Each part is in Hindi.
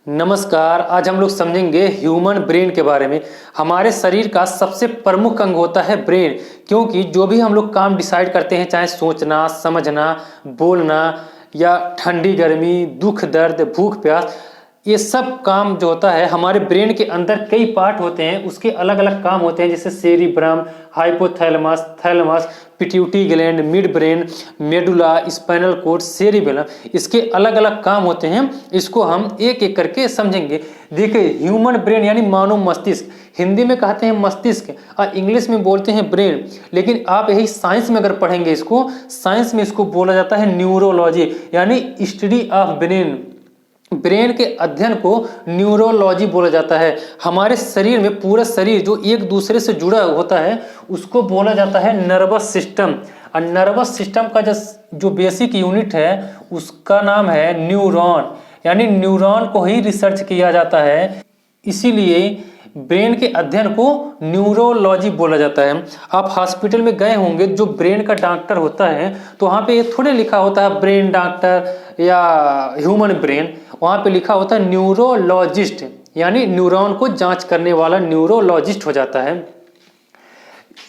नमस्कार। आज हम लोग समझेंगे ह्यूमन ब्रेन के बारे में। हमारे शरीर का सबसे प्रमुख अंग होता है ब्रेन, क्योंकि जो भी हम लोग काम डिसाइड करते हैं, चाहे सोचना, समझना, बोलना या ठंडी गर्मी, दुख दर्द, भूख प्यास, ये सब काम जो होता है हमारे ब्रेन के अंदर कई पार्ट होते हैं, उसके अलग अलग काम होते हैं, जैसे cerebrum, hypothalamus, thalamus, pituitary gland, mid brain, medulla, spinal code, cerebellum, इसके अलग अलग काम होते हैं। इसको हम एक एक करके समझेंगे। देखिए, ह्यूमन ब्रेन यानी मानव मस्तिष्क, हिंदी में कहते हैं मस्तिष्क और इंग्लिश में बोलते हैं ब्रेन, लेकिन आप यही साइंस में अगर पढ़ेंगे इसको, साइंस में इसको बोला जाता है न्यूरोलॉजी यानी स्टडी ऑफ ब्रेन। ब्रेन के अध्ययन को न्यूरोलॉजी बोला जाता है। हमारे शरीर में पूरा शरीर जो एक दूसरे से जुड़ा होता है उसको बोला जाता है नर्वस सिस्टम। और नर्वस सिस्टम का जो बेसिक यूनिट है उसका नाम है न्यूरॉन, यानी न्यूरॉन को ही रिसर्च किया जाता है, इसीलिए ब्रेन के अध्ययन को न्यूरोलॉजी बोला जाता है। आप हॉस्पिटल में गए होंगे, जो ब्रेन का डॉक्टर होता है तो वहाँ पे ये थोड़े लिखा होता है ब्रेन डॉक्टर या ह्यूमन ब्रेन, वहाँ पे लिखा होता है न्यूरोलॉजिस्ट, यानी न्यूरॉन को जांच करने वाला न्यूरोलॉजिस्ट हो जाता है।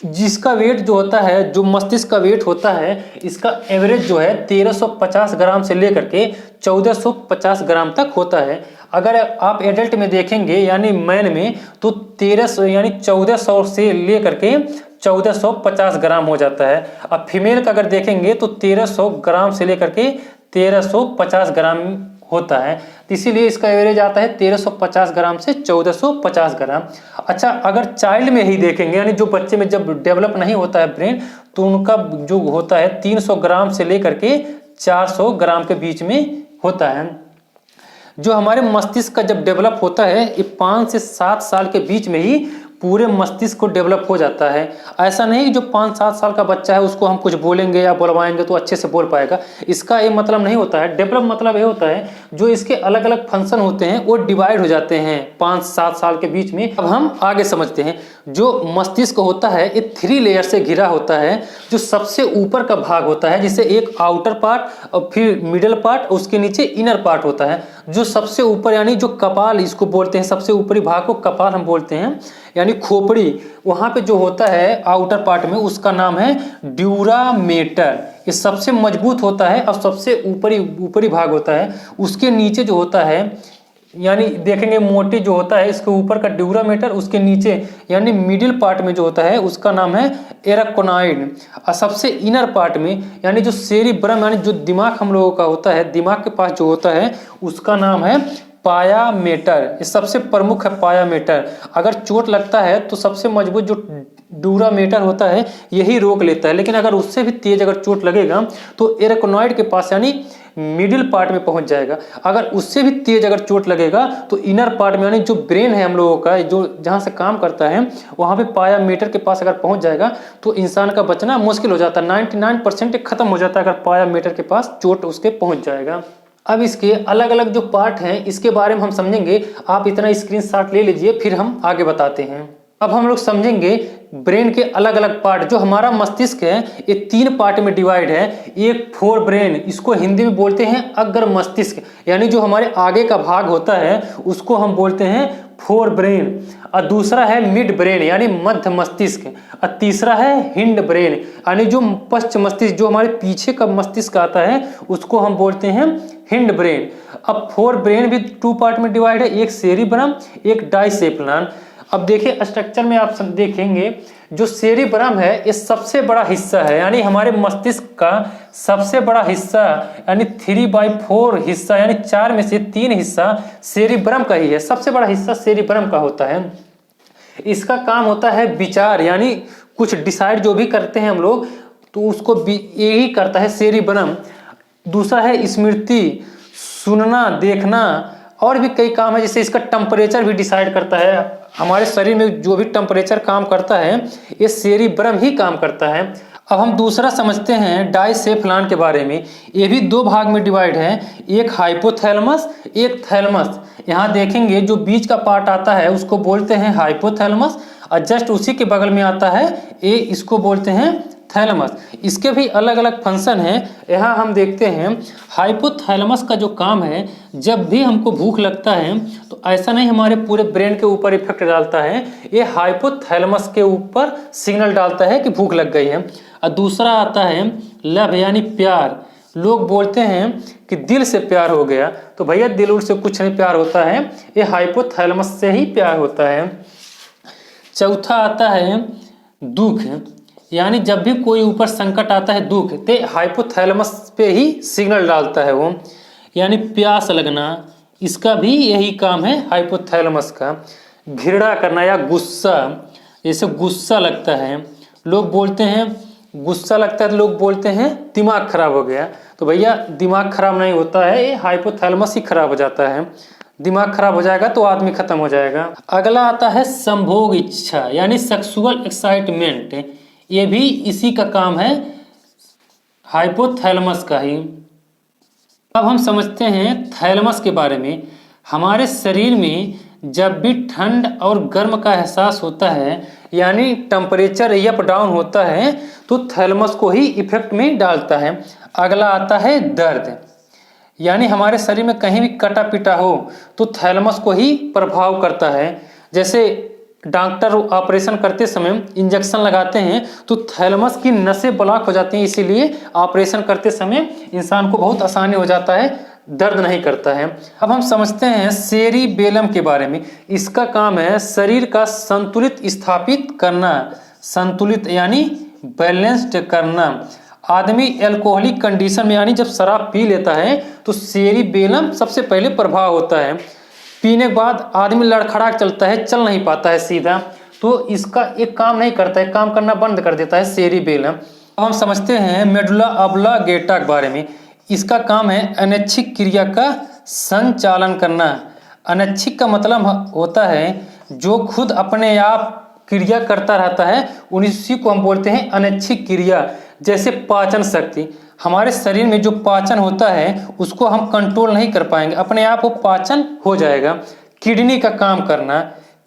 जिसका वेट जो होता है, जो मस्तिष्क का वेट होता है, इसका एवरेज जो है 1350 ग्राम से लेकर के 1450 ग्राम तक होता है। अगर आप एडल्ट में देखेंगे यानी मैन में, तो 1300 यानी 1400 से लेकर के 1450 ग्राम हो जाता है। अब फीमेल का अगर देखेंगे तो 1300 ग्राम से लेकर के 1350 ग्राम होता है, तो इसीलिए इसका एवरेज आता है 1350 ग्राम से 1450 ग्राम। अच्छा, अगर चाइल्ड में ही देखेंगे यानी जो बच्चे में जब डेवलप नहीं होता है ब्रेन, तो उनका जो होता है 300 ग्राम से लेकर के 400 ग्राम के बीच में होता है। जो हमारे मस्तिष्क का जब डेवलप होता है, ये 5 से 7 साल के बीच में ही पूरे मस्तिष्क को डेवलप हो जाता है। ऐसा नहीं कि जो 5-7 साल का बच्चा है उसको हम कुछ बोलेंगे या बुलवाएंगे तो अच्छे से बोल पाएगा, इसका ये मतलब नहीं होता है। डेवलप मतलब ये होता है जो इसके अलग अलग फंक्शन होते हैं वो डिवाइड हो जाते हैं 5-7 साल के बीच में। अब हम आगे समझते हैं। जो मस्तिष्क होता है ये 3 लेयर से घिरा होता है। जो सबसे ऊपर का भाग होता है, जिसे एक आउटर पार्ट और फिर मिडल पार्ट, उसके नीचे इनर पार्ट होता है। जो सबसे ऊपर यानी जो कपाल इसको बोलते हैं, सबसे ऊपरी भाग को कपाल हम बोलते हैं, यानी खोपड़ी, वहाँ पे जो होता है आउटर पार्ट में, उसका नाम है ड्यूरामेटर। ये सबसे मजबूत होता है और सबसे ऊपरी भाग होता है। उसके नीचे जो होता है यानी देखेंगे मोटी जो होता है, इसके ऊपर का ड्यूरामेटर, उसके नीचे यानी मिडिल पार्ट में जो होता है उसका नाम है एराकोनॉइड। और सबसे इनर पार्ट में यानी जो सेरिब्रम यानी जो दिमाग हम लोगों का होता है, दिमाग के पास जो होता है उसका नाम है पायामेटर। ये सबसे प्रमुख है पायामेटर। अगर चोट लगता है तो सबसे मजबूत जो ड्यूरामेटर होता है यही रोक लेता है, लेकिन अगर उससे भी तेज अगर चोट लगेगा तो एराकोनॉइड के पास यानी मिडिल पार्ट में पहुंच जाएगा। अगर उससे भी तेज अगर चोट लगेगा तो इनर पार्ट में यानी जो ब्रेन है हम लोगों का, जो जहां से काम करता है, वहां पे पायामीटर के पास अगर पहुंच जाएगा तो इंसान का बचना मुश्किल हो जाता है। 99% खत्म हो जाता है अगर पायामीटर के पास चोट उसके पहुंच जाएगा। अब इसके अलग अलग जो पार्ट हैं इसके बारे में हम समझेंगे। आप इतना स्क्रीनशॉट ले लीजिए, फिर हम आगे बताते हैं। अब हम लोग समझेंगे ब्रेन के अलग अलग पार्ट। जो हमारा मस्तिष्क है ये 3 पार्ट में डिवाइड है। एक फोर ब्रेन, इसको हिंदी में बोलते हैं अग्र मस्तिष्क, यानी जो हमारे आगे का भाग होता है उसको हम बोलते हैं फोर ब्रेन। और दूसरा है मिड ब्रेन यानी मध्य मस्तिष्क। और तीसरा है हिंड ब्रेन यानी जो पश्च मस्तिष्क, जो हमारे पीछे का मस्तिष्क आता है उसको हम बोलते हैं हिंड ब्रेन। अब फोर ब्रेन भी 2 पार्ट में डिवाइड है, एक सेरिब्रम, एक डाइसेप्लान। अब देखिए स्ट्रक्चर में आप सब देखेंगे, जो सेरिब्रम है ये सबसे बड़ा हिस्सा है, यानी हमारे मस्तिष्क का सबसे बड़ा हिस्सा, यानी 3/4 हिस्सा, यानी 4 में से 3 हिस्सा सेरिब्रम का ही है। सबसे बड़ा हिस्सा सेरिब्रम का होता है। इसका काम होता है विचार, यानी कुछ डिसाइड जो भी करते हैं हम लोग तो उसको यही करता है सेरिब्रम। दूसरा है स्मृति, सुनना, देखना, और भी कई काम है। जैसे इसका टेम्परेचर भी डिसाइड करता है। हमारे शरीर में जो भी टेम्परेचर काम करता है ये सेरिब्रम ही काम करता है। अब हम दूसरा समझते हैं डाइसेप्लान के बारे में। ये भी 2 भाग में डिवाइड है, एक हाइपोथैलेमस, एक थैलेमस। यहाँ देखेंगे जो बीच का पार्ट आता है उसको बोलते हैं हाइपोथैलेमस, और जस्ट उसी के बगल में आता है ये, इसको बोलते हैं थैलेमस। इसके भी अलग अलग फंक्शन हैं। यहाँ हम देखते हैं हाइपोथैलेमस का जो काम है, जब भी हमको भूख लगता है तो ऐसा नहीं हमारे पूरे ब्रेन के ऊपर इफेक्ट डालता है, ये हाइपोथैलेमस के ऊपर सिग्नल डालता है कि भूख लग गई है। और दूसरा आता है लव यानी प्यार। लोग बोलते हैं कि दिल से प्यार हो गया, तो भैया दिल उल से कुछ नहीं प्यार होता है, ये हाइपोथैलेमस से ही प्यार होता है। चौथा आता है दुख, यानी जब भी कोई ऊपर संकट आता है दुख, तो हाइपोथैलेमस पे ही सिग्नल डालता है वो। यानी प्यास लगना, इसका भी यही काम है हाइपोथैलेमस का। घृणा करना या गुस्सा, जैसे गुस्सा लगता है, लोग बोलते हैं गुस्सा लगता है तो लोग बोलते हैं दिमाग खराब हो गया, तो भैया दिमाग खराब नहीं होता है, ये हाइपोथैलेमस ही खराब हो जाता है। दिमाग खराब हो जाएगा तो आदमी खत्म हो जाएगा। अगला आता है संभोग इच्छा यानी सेक्सुअल एक्साइटमेंट, ये भी इसी का काम है, हाइपोथैलेमस का ही। अब हम समझते हैं थैलेमस के बारे में। हमारे शरीर में जब भी ठंड और गर्म का एहसास होता है, यानी टेम्परेचर अप डाउन होता है, तो थैलेमस को ही इफेक्ट में डालता है। अगला आता है दर्द, यानी हमारे शरीर में कहीं भी कटा पिटा हो तो थैलेमस को ही प्रभाव करता है। जैसे डॉक्टर ऑपरेशन करते समय इंजेक्शन लगाते हैं तो थैलेमस की नसें ब्लॉक हो जाती हैं, इसीलिए ऑपरेशन करते समय इंसान को बहुत आसानी हो जाता है, दर्द नहीं करता है। अब हम समझते हैं सेरिबेलम के बारे में। इसका काम है शरीर का संतुलित स्थापित करना, संतुलित यानी बैलेंस्ड करना। आदमी एल्कोहलिक कंडीशन में यानी जब शराब पी लेता है तो सेरिबेलम सबसे पहले प्रभाव होता है। पीने के बाद आदमी लड़खड़ा चलता है, चल नहीं पाता है सीधा, तो इसका एक काम नहीं करता है, काम करना बंद कर देता है सेरिबेलम। अब हम समझते हैं मेडुला ऑब्लांगेटा के बारे में। इसका काम है अनैच्छिक क्रिया का संचालन करना। अनैच्छिक का मतलब होता है जो खुद अपने आप क्रिया करता रहता है, उसी को हम बोलते हैं अनैच्छिक क्रिया। जैसे पाचन शक्ति, हमारे शरीर में जो पाचन होता है उसको हम कंट्रोल नहीं कर पाएंगे, अपने आप वो पाचन हो जाएगा। किडनी का काम करना,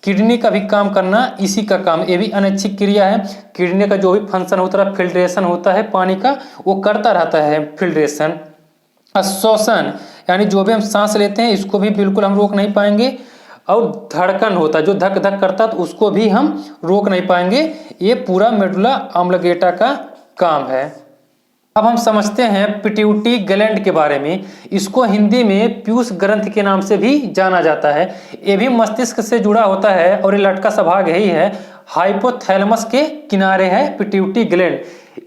किडनी का भी काम करना इसी का काम, ये भी अनैच्छिक क्रिया है। किडनी का जो भी फंक्शन होता है, फिल्ट्रेशन होता है पानी का, वो करता रहता है फिल्ट्रेशन। श्वसन यानी जो भी हम सांस लेते हैं इसको भी बिल्कुल हम रोक नहीं पाएंगे। और धड़कन होता है जो धक धक करता है तो उसको भी हम रोक नहीं पाएंगे। ये पूरा मेडुला ऑब्लांगेटा का काम है। अब हम समझते हैं पिट्यूटरी ग्लैंड के बारे में। इसको हिंदी में पीयूष ग्रंथि के नाम से भी जाना जाता है। ये भी मस्तिष्क से जुड़ा होता है और ये लटका सा भाग यही है, हाइपोथैलेमस के किनारे है पिट्यूटरी ग्लैंड।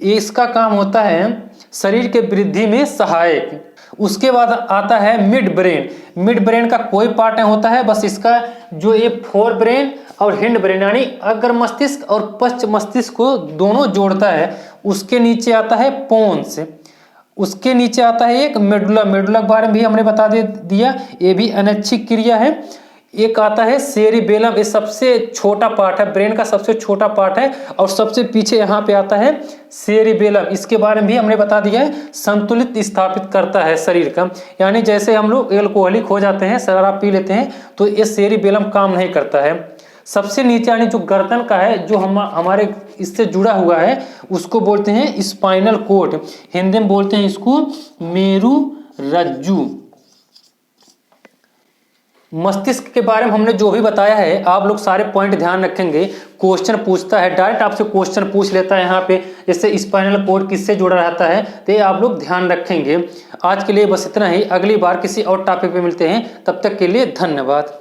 इसका काम होता है शरीर के वृद्धि में सहायक। उसके बाद आता है मिड ब्रेन। मिड ब्रेन का कोई पार्ट नहीं होता है, बस इसका जो ये फोर ब्रेन और हिंड ब्रेन यानी अग्र मस्तिष्क और पश्च मस्तिष्क को दोनों जोड़ता है। उसके नीचे आता है पोन्स, उसके नीचे आता है एक मेडुला। मेडुला के बारे में भी हमने बता दिया, ये भी अनैच्छिक क्रिया है। एक आता है सेरिबेलम, ये सबसे छोटा पार्ट है, ब्रेन का सबसे छोटा पार्ट है, और सबसे पीछे यहाँ पे आता है सेरिबेलम। इसके बारे में भी हमने बता दिया है, संतुलित स्थापित करता है शरीर का। यानी जैसे हम लोग एल्कोहलिक हो जाते हैं, शराब पी लेते हैं, तो ये सेरिबेलम काम नहीं करता है। सबसे नीचे यानी जो गर्दन का है, जो हमारे इससे जुड़ा हुआ है, उसको बोलते हैं स्पाइनल कोड। हिंदी में बोलते हैं इसको मेरुरज्जु। मस्तिष्क के बारे में हमने जो भी बताया है, आप लोग सारे पॉइंट ध्यान रखेंगे। क्वेश्चन पूछता है, डायरेक्ट आपसे क्वेश्चन पूछ लेता है यहाँ पे, जैसे स्पाइनल कोड किससे जुड़ा रहता है, तो ये आप लोग ध्यान रखेंगे। आज के लिए बस इतना ही, अगली बार किसी और टॉपिक पे मिलते हैं, तब तक के लिए धन्यवाद।